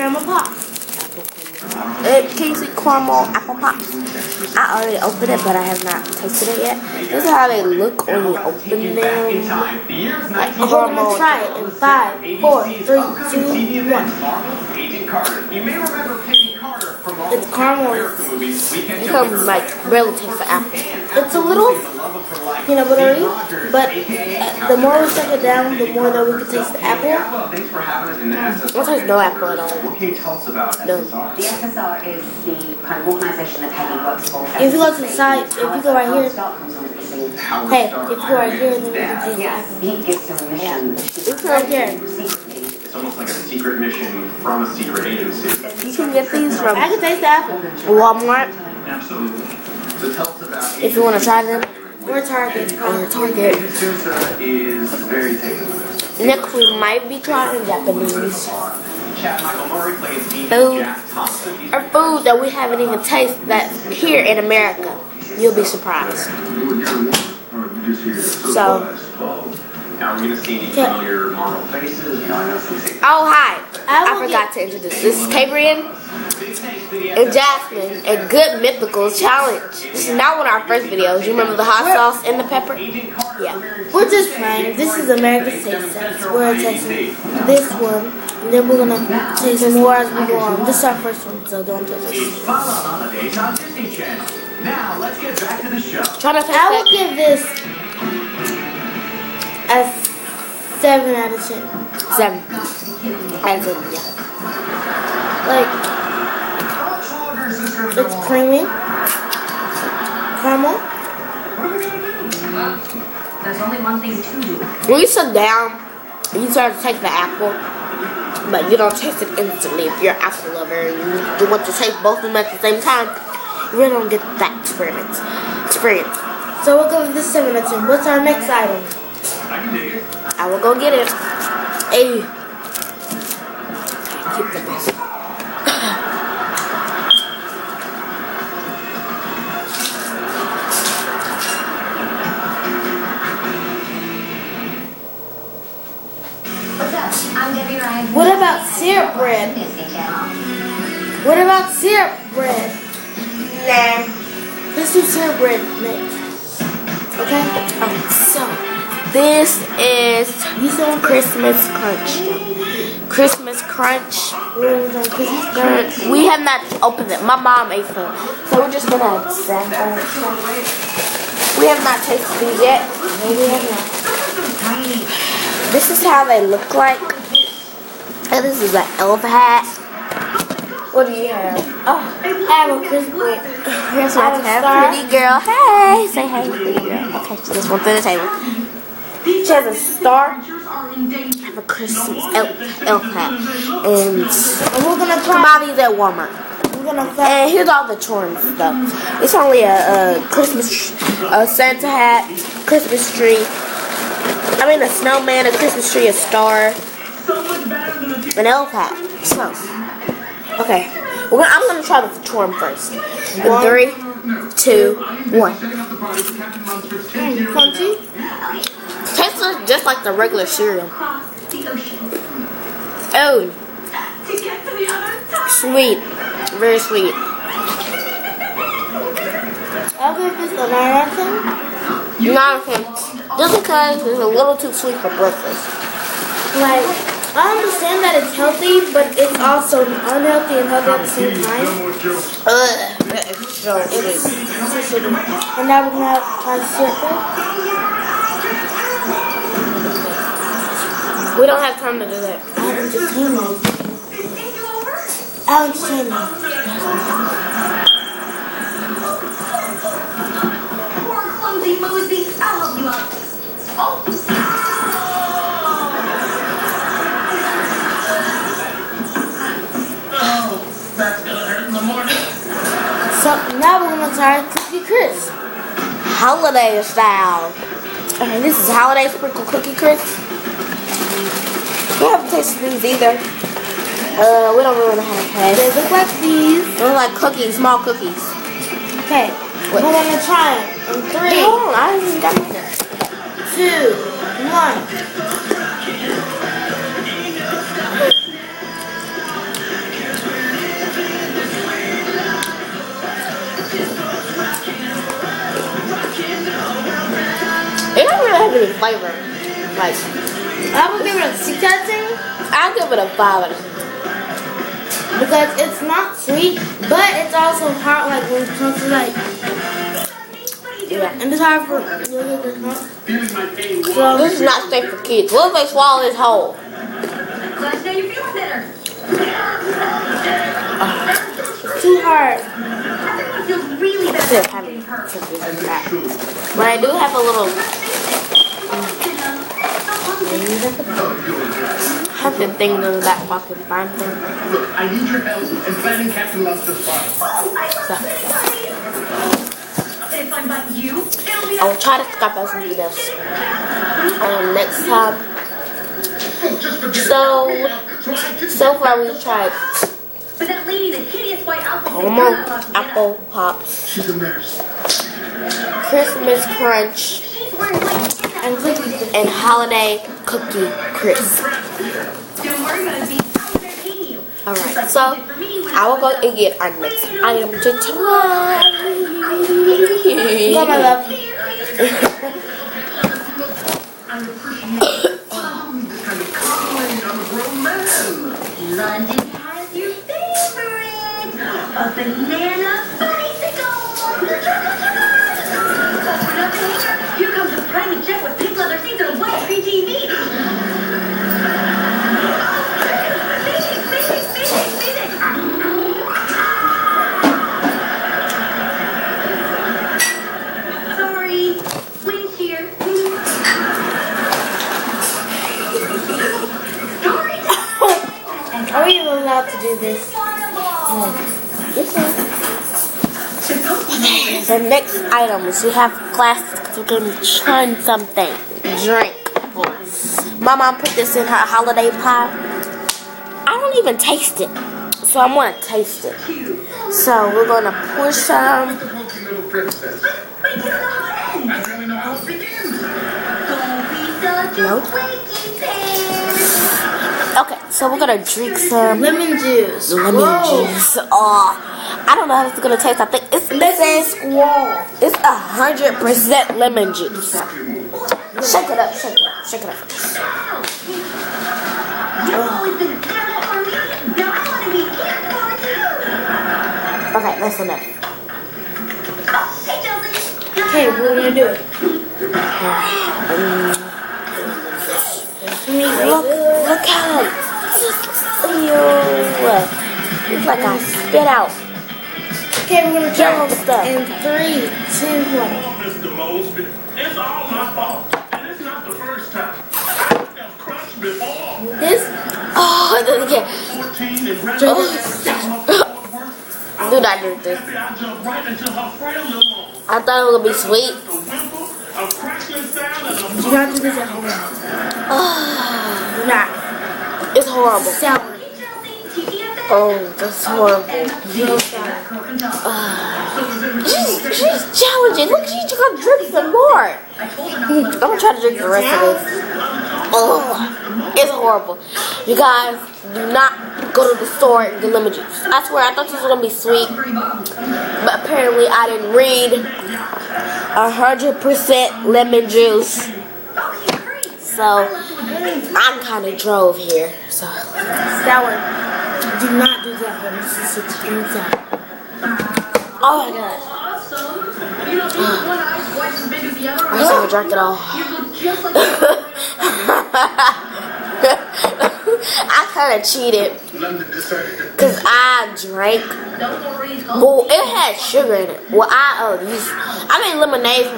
caramel pop. Can you see caramel apple pop? I already opened it, but I have not tasted it yet. This is how they look when you open them. Like We're caramel. gonna try it in 5, 4, 3, 2, 1. It's caramel. It comes like barely taste the apple. It's a little peanut buttery, but the more we suck it down, the more that we can taste the apple. I don't taste no apple at all. No. The FSR is the kind of organisation that Peggy works for. If you go to the side, if you go right here, hey, if you go right here, then you can taste the apple. He gives them a mission. It's right there. It's almost like a secret mission from a secret agency. You can get these from I can taste the apple. Walmart Absolutely. So tell us about if you want to try them. Or Target. Or Target. Sousa is very taken with this. Next we might be trying Japanese Chad Michael Murray plays food. Jack Thompson. Or food that we haven't even tasted that's here in America. You'll be surprised. So, Now we're gonna see any familiar Marvel faces. You know, I know some things. oh hi. I I will forgot to introduce. This is Cabrian and Jasmine and Good Mythical Challenge. This is not one of our first videos. You remember the hot sauce and the pepper? Yeah. We're just playing. This is America's Taste Test. We're tasting this one, and then we're gonna taste more as we go on. This is our first one, so don't touch It's it. Fun Holidays on Disney Channel. Now let's get back to the show. Try to taste I would that. give this a 7 out of 10. 7. As in, yeah. Like, it's creamy, caramel. There's only one thing to do. When you sit down, you start to take the apple, but you don't taste it instantly. If you're an apple lover and you want to taste both of them at the same time, you really don't get that experience. So we'll go with this 7 out of 10. What's our next item? I can dig it. I will go get it. Hey. Keep the best. What's up? I'm Debbie Ryan. What about syrup bread? Disney Channel. What about syrup bread? Nah. Let's do syrup bread next. Okay? So, this is Christmas Crunch. Christmas Crunch. We have not opened it. My mom ate some. So we're just gonna sample. We have not tasted these yet. No, we have not. This is how they look like. And this is an elf hat. What do you have? Oh, I have a Christmas. Here's what I have. Pretty girl. Hey, say hey, pretty girl. Okay, so this one through the table. She has a star. I have a Christmas elf hat. And we're gonna you can buy these at Walmart. We're gonna try. And here's all the charms stuff. It's only a Christmas, a Santa hat, Christmas tree. I mean a snowman, a Christmas tree, a star, an elf hat. So, okay. I'm gonna try the charm first. In 3, 2, 1. Crunchy. Tastes just like the regular cereal. Oh, sweet, very sweet. I'll give this a 9 out of 10. Not okay. Just because it's a little too sweet for breakfast. Like, I understand that it's healthy, but it's also unhealthy and healthy at the same time. It's so sweet. And now we're gonna try the syrup bread. We don't have time to do that. I'll entertain you. I'll entertain you. Poor clumsy Mosey. I'll help you out. Oh. That's gonna hurt in the morning. So now we're gonna try Cookie Crisp. Holiday style. Okay, this is holiday sprinkle cookie crisp. We haven't tasted these either. We don't really know how to They taste. look like these. They look like cookies, small cookies. Okay, we're gonna try it in 3, Hold on, I haven't even got my 2, 1. flavor. Like, I would give it a 6 out of 10 I'll give it a 5 out of 10. because it's not sweet, but it's also hard. Like when it comes to like, Yeah. and it's hard for. So This is not safe for kids. What if they swallow this whole? Glad to know you're feeling better. too hard. Everyone feels really bad Still about having getting hurt. But I do have a little. Have the thing in the back pocket. Find them. Look, I need your help in planning Captain Lobster's party. If I'm like you, it'll be I will try to scrap out something else next time. So far we tried But that lady in the hideous white outfit. caramel apple pops, She's a nurse. Christmas crunch, She's wearing white. And cookies. and holiday cookie crisp. Don't worry about it, I was entertaining you. Alright, so I will go and get our next item to try. Come on, love. I appreciate this kind of compliment. I'm a grown man. London has your favorite, a banana bicycle. Here comes a private jet with pink leather seats and a white screen TV. Sorry, wind shear. Story time. Are we even allowed to do this? The next item is we have glasses because we're going to churn something. Drink. My mom put this in her holiday pie. I don't even taste it. So I'm going to taste it. So we're going to pour some. Funky little princess. Wait, you don't know how it ends. I barely know how it begins. Don't be such a Nope. flaky pants. Okay, so we're going to drink some Lemon juice. lemon juice. Oh, I don't know how it's going to taste. I think it says Squall. it's 100% lemon juice. Shake it up, shake it up, shake it up. You've always been there for me. Now I want to be here for you. Okay, that's enough. Hey, Chelsea. Okay, we're gonna do it. Look how it's like I spit out Okay, we're gonna yellow try stuff. in 3, 2, 1. Mr. Mosby, it's all my fault. And it's not the first time. I've crushed before. This Oh, yeah. 14 and Do do not drink this. I jumped right into her frail little arms. I thought it was gonna be sweet. A whimper, a crackling sound, and a do not do this at home. Do not. It's horrible. Sour. Oh, that's horrible. Real sour. She's challenging. Look, she's gonna drink some more. I'm gonna try to drink the rest of this. Oh, it's horrible. You guys, do not go to the store and get lemon juice. I swear, I thought this was gonna be sweet, but apparently I didn't read 100% lemon juice. So I'm kind of drove here. So Sour. Do not do that at home. This is extreme sour. oh my god, I just want to drink it all. I kind of cheated London decided to because I drank. Well, it had sugar in it. Well, I made lemonade